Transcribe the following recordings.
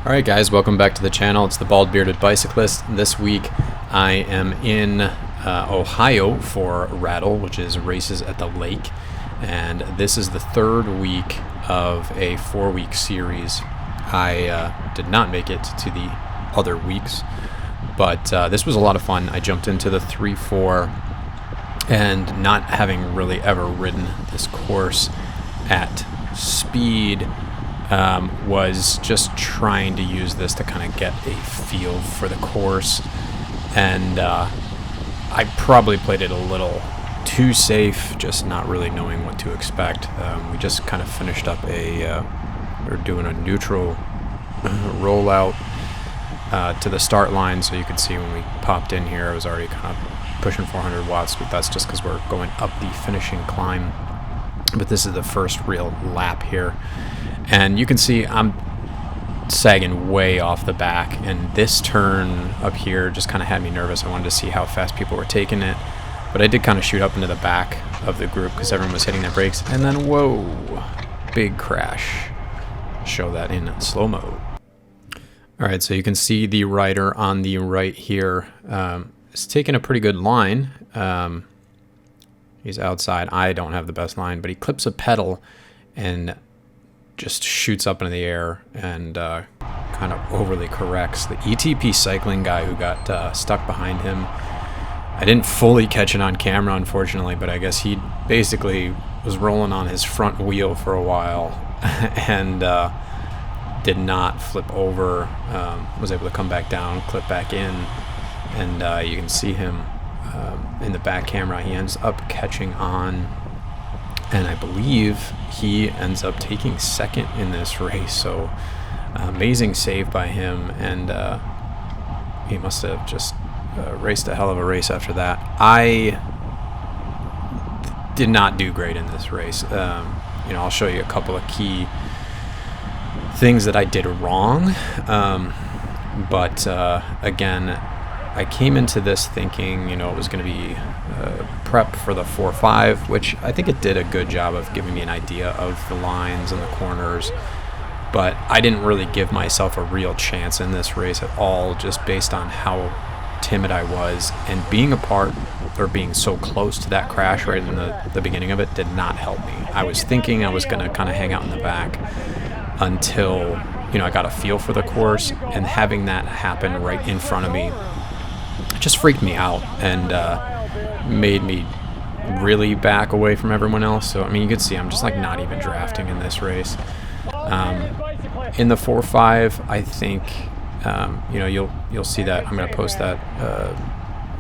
Alright guys, welcome back to the channel. It's the Bald Bearded Bicyclist. This week I am in Ohio for RATL, which is Races at the Lake. And this is the third week of a 4-week series. I did not make it to the other weeks, but this was a lot of fun. I jumped into the 3-4, and not having really ever ridden this course at speed, was just trying to use this to kind of get a feel for the course, and I probably played it a little too safe, just not really knowing what to expect. We just kind of finished up we were doing a neutral rollout to the start line, so you could see when we popped in here I was already kind of pushing 400 watts, but that's just because we're going up the finishing climb. But this is the first real lap here, and you can see I'm sagging way off the back, and this turn up here just kind of had me nervous. I wanted to see how fast people were taking it, but I did kind of shoot up into the back of the group because everyone was hitting their brakes, and then whoa, big crash. Show that in slow-mo. Alright, so you can see the rider on the right here is taking a pretty good line. He's outside. I don't have the best line, but he clips a pedal and just shoots up into the air and kind of overly corrects the ETP cycling guy who got stuck behind him. I didn't fully catch it on camera, unfortunately, but I guess he basically was rolling on his front wheel for a while and did not flip over, was able to come back down, clip back in, and you can see him in the back camera. He ends up catching on, and I believe he ends up taking second in this race. So amazing save by him, and he must have just raced a hell of a race after that. I did not do great in this race. I'll show you a couple of key things that I did wrong, but again, I came into this thinking, it was going to be prep for the 4-5, which I think it did a good job of giving me an idea of the lines and the corners, but I didn't really give myself a real chance in this race at all, just based on how timid I was, and being apart or being so close to that crash right in the beginning of it did not help me. I was thinking I was going to kind of hang out in the back until I got a feel for the course, and having that happen right in front of me just freaked me out and made me really back away from everyone else. So you can see I'm just like not even drafting in this race. In the 4-5, I think you'll see that I'm going to post that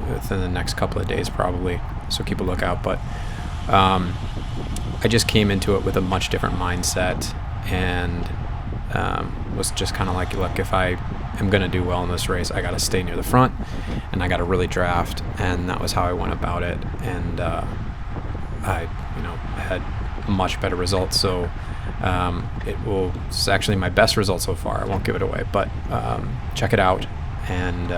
within the next couple of days probably, so keep a lookout. But I just came into it with a much different mindset, and was just kind of like, look, if I am going to do well in this race, I got to stay near the front, and I got to really draft, and that was how I went about it, and I had much better results. So it's actually my best result so far. I won't give it away, but check it out. And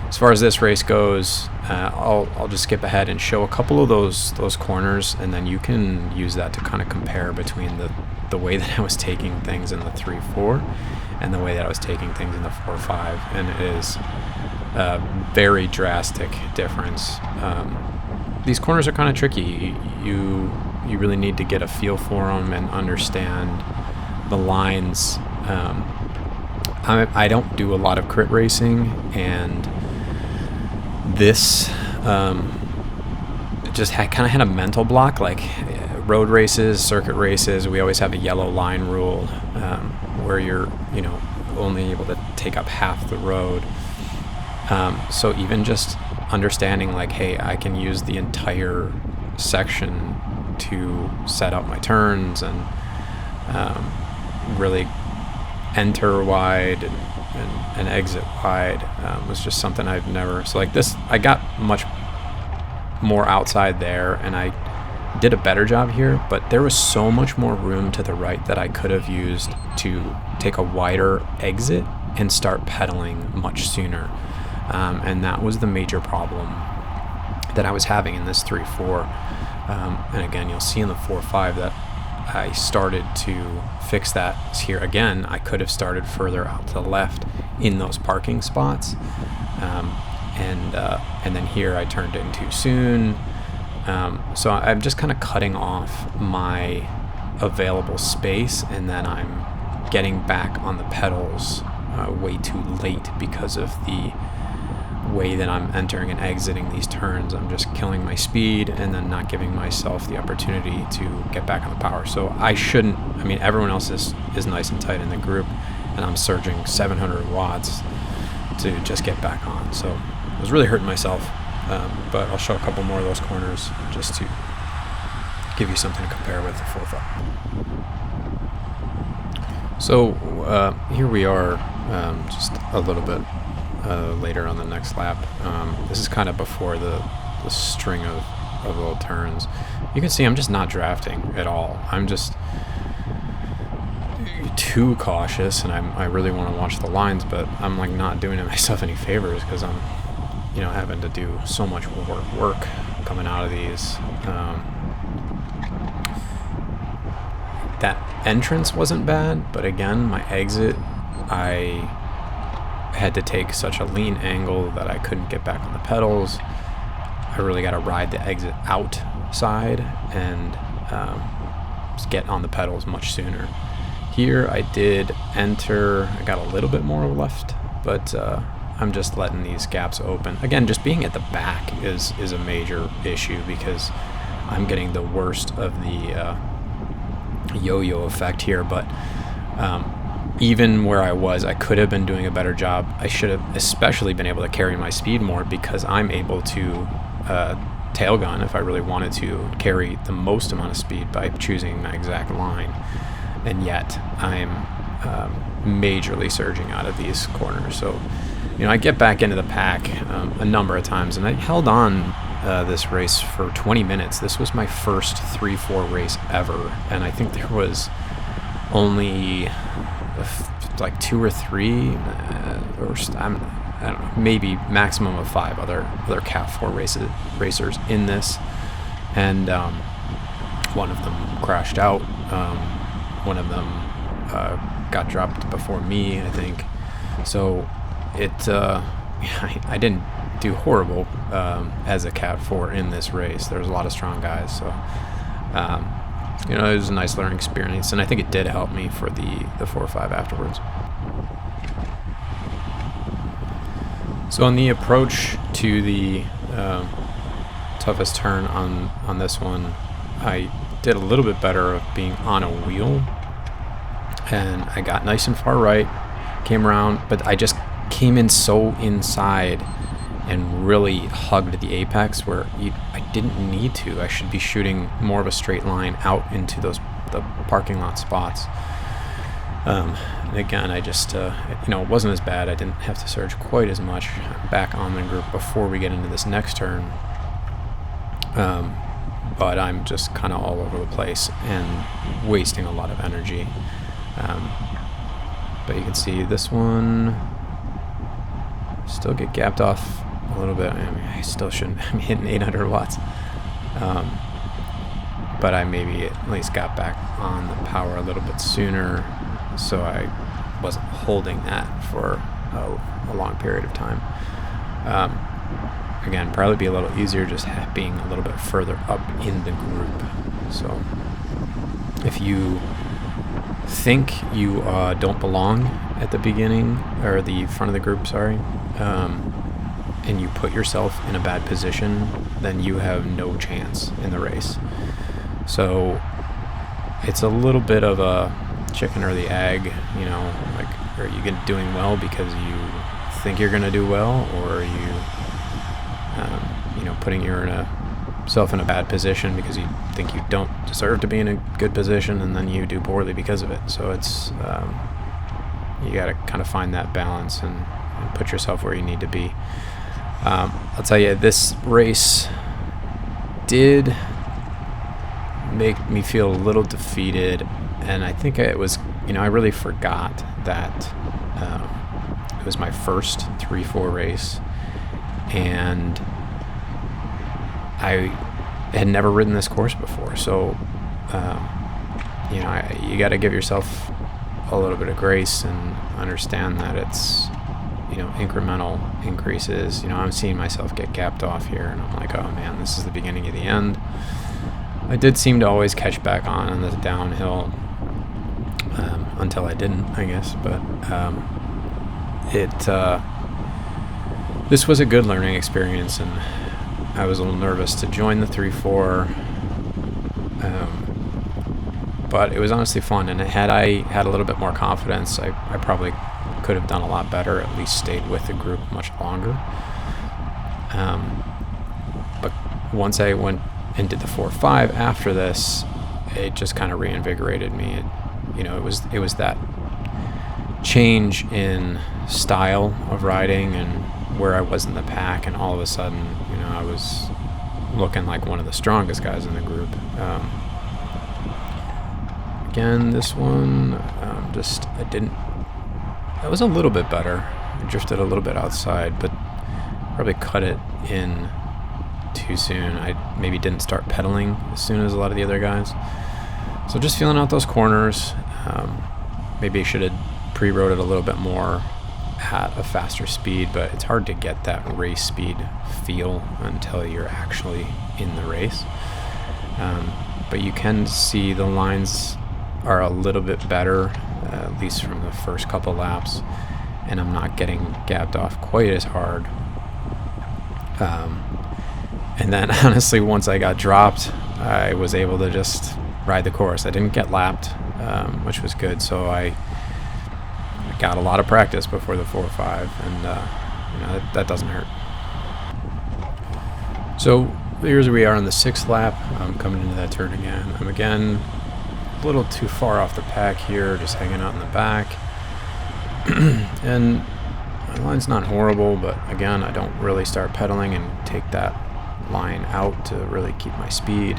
as far as this race goes, I'll just skip ahead and show a couple of those corners, and then you can use that to kind of compare between the way that I was taking things in the 3-4 and the way that I was taking things in the 4-5, and it is a very drastic difference. These corners are kind of tricky. You really need to get a feel for them and understand the lines. I don't do a lot of crit racing, and this just kind of had a mental block. Like road races, circuit races, we always have a yellow line rule, where you're only able to take up half the road. So even just understanding like, hey, I can use the entire section to set up my turns and really enter wide and exit wide, was just something I've never. So like this, I got much more outside there, and I did a better job here, but there was so much more room to the right that I could have used to take a wider exit and start pedaling much sooner, and that was the major problem that I was having in this 3-4. And again, you'll see in the 4-5 that I started to fix that here. Again, I could have started further out to the left in those parking spots, and then here I turned in too soon. So I'm just kind of cutting off my available space, and then I'm getting back on the pedals way too late because of the way that I'm entering and exiting these turns. I'm just killing my speed and then not giving myself the opportunity to get back on the power. So I shouldn't, I mean, everyone else is nice and tight in the group, and I'm surging 700 watts to just get back on. So I was really hurting myself, but I'll show a couple more of those corners just to give you something to compare with the 4.5. So here we are, just a little bit later on the next lap. This is kind of before the string of little turns. You can see I'm just not drafting at all. I'm just too cautious, and I really want to watch the lines, but I'm like not doing myself any favors because I'm, you know, having to do so much work coming out of these. That entrance wasn't bad, but again, my exit, I had to take such a lean angle that I couldn't get back on the pedals. I really got to ride the exit outside and just get on the pedals much sooner. Here I did enter, I got a little bit more left, but I'm just letting these gaps open. Again, just being at the back is a major issue because I'm getting the worst of the yo-yo effect here, but even where I was, I could have been doing a better job. I should have especially been able to carry my speed more because I'm able to tail gun if I really wanted to carry the most amount of speed by choosing my exact line, and yet I'm majorly surging out of these corners. So, you know, I get back into the pack a number of times, and I held on this race for 20 minutes. This was my first 3-4 race ever, and I think there was only like 2 or 3 or I don't know, maybe maximum of 5 other Cat 4 racers in this, and one of them crashed out. One of them got dropped before me, I think. So I didn't do horrible as a Cat 4 in this race. There was a lot of strong guys, so you know, it was a nice learning experience, and I think it did help me for the 4.5 afterwards. So on the approach to the toughest turn on this one, I did a little bit better of being on a wheel, and I got nice and far right, came around, but I just came in so inside and really hugged the apex where I didn't need to. I should be shooting more of a straight line out into the parking lot spots. And again, I just, you know, it wasn't as bad. I didn't have to surge quite as much. I'm back on the group before we get into this next turn. But I'm just kind of all over the place and wasting a lot of energy. But you can see this one still get gapped off a little bit. I mean, I still shouldn't. I'm hitting 800 watts. But I maybe at least got back on the power a little bit sooner, so I wasn't holding that for a long period of time. Again, probably be a little easier just being a little bit further up in the group. So if you think you don't belong at the beginning, or the front of the group, sorry, and you put yourself in a bad position, then you have no chance in the race. So it's a little bit of a chicken or the egg, you know, like, are you doing well because you think you're going to do well, or are you, you know, putting yourself in a bad position because you think you don't deserve to be in a good position, and then you do poorly because of it. So it's, you got to kind of find that balance and put yourself where you need to be. I'll tell you, this race did make me feel a little defeated, and I think it was, you know, I really forgot that it was my first 3-4 race, and I had never ridden this course before, so you got to give yourself a little bit of grace and understand that it's, incremental increases. I'm seeing myself get gapped off here, and I'm like, oh man, this is the beginning of the end. I did seem to always catch back on the downhill, until I didn't, I guess. But this was a good learning experience, and I was a little nervous to join the 3-4, but it was honestly fun. And had I had a little bit more confidence, I probably could have done a lot better, at least stayed with the group much longer. But once I went and did the 4-5 after this, it just kind of reinvigorated me. It was that change in style of riding and where I was in the pack, and all of a sudden, I was looking like one of the strongest guys in the group. Again, this one, I was a little bit better. I drifted a little bit outside, but probably cut it in too soon. I maybe didn't start pedaling as soon as a lot of the other guys. So just feeling out those corners. Maybe I should have pre-rode it a little bit more at a faster speed, but it's hard to get that race speed feel until you're actually in the race. But you can see the lines are a little bit better, at least from the first couple laps, and I'm not getting gapped off quite as hard. And then honestly, once I got dropped, I was able to just ride the course. I didn't get lapped, which was good, so I got a lot of practice before the 4-5, and that doesn't hurt. So here's where we are on the 6th lap. I'm coming into that turn again. I'm again a little too far off the pack here, just hanging out in the back. And my line's not horrible, but again, I don't really start pedaling and take that line out to really keep my speed.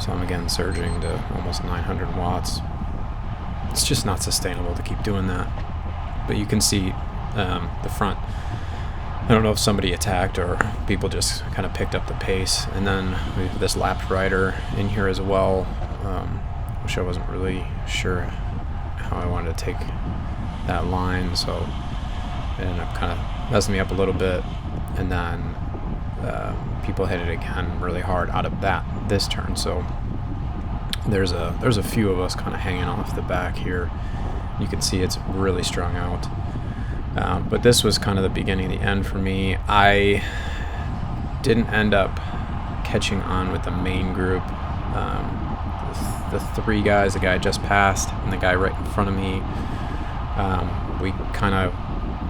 So I'm again surging to almost 900 watts. It's just not sustainable to keep doing that. But you can see the front. I don't know if somebody attacked or people just kind of picked up the pace. And then we have this lapped rider in here as well, which I wasn't really sure how I wanted to take that line. So it ended up kind of messing me up a little bit. And then people hit it again really hard out of this turn. So there's a few of us kind of hanging off the back here. You can see it's really strung out. But this was kind of the beginning of the end for me. I didn't end up catching on with the main group. The 3 guys, the guy I just passed and the guy right in front of me, we kind of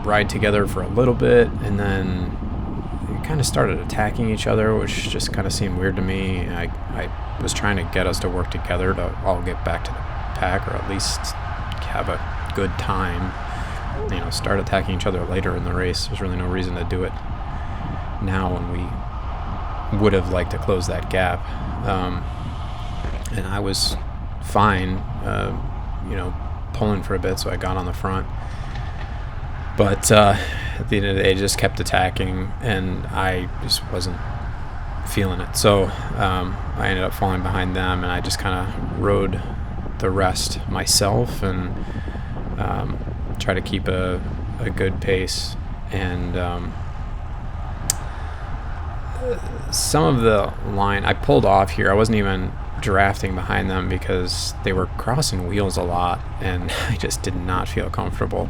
ride together for a little bit, and then we kind of started attacking each other, which just kind of seemed weird to me. I was trying to get us to work together to all get back to the pack, or at least have a good time. Start attacking each other later in the race. There's really no reason to do it now when we would have liked to close that gap. And I was fine, pulling for a bit, so I got on the front. But at the end of the day, I just kept attacking, and I just wasn't feeling it. So I ended up falling behind them, and I just kind of rode the rest myself and try to keep a good pace. And some of the line, I pulled off here. I wasn't even drafting behind them because they were crossing wheels a lot, and I just did not feel comfortable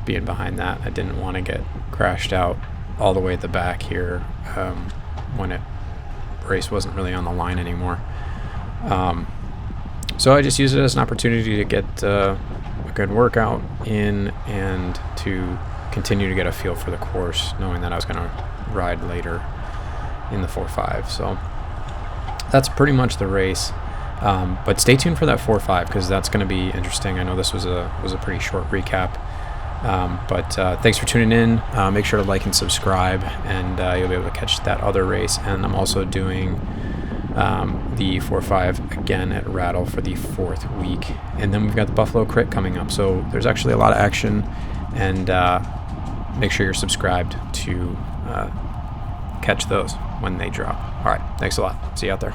being behind that. I didn't want to get crashed out all the way at the back here when race wasn't really on the line anymore. So I just used it as an opportunity to get a good workout in and to continue to get a feel for the course, knowing that I was going to ride later in the 4-5. So that's pretty much the race. But stay tuned for that 4-5 because that's going to be interesting. I know this was a pretty short recap. But thanks for tuning in. Make sure to like and subscribe, and you'll be able to catch that other race. And I'm also doing the 4-5 again at RATL for the 4th week. And then we've got the Buffalo Crit coming up. So there's actually a lot of action, and make sure you're subscribed to catch those when they drop. All right, thanks a lot. See you out there.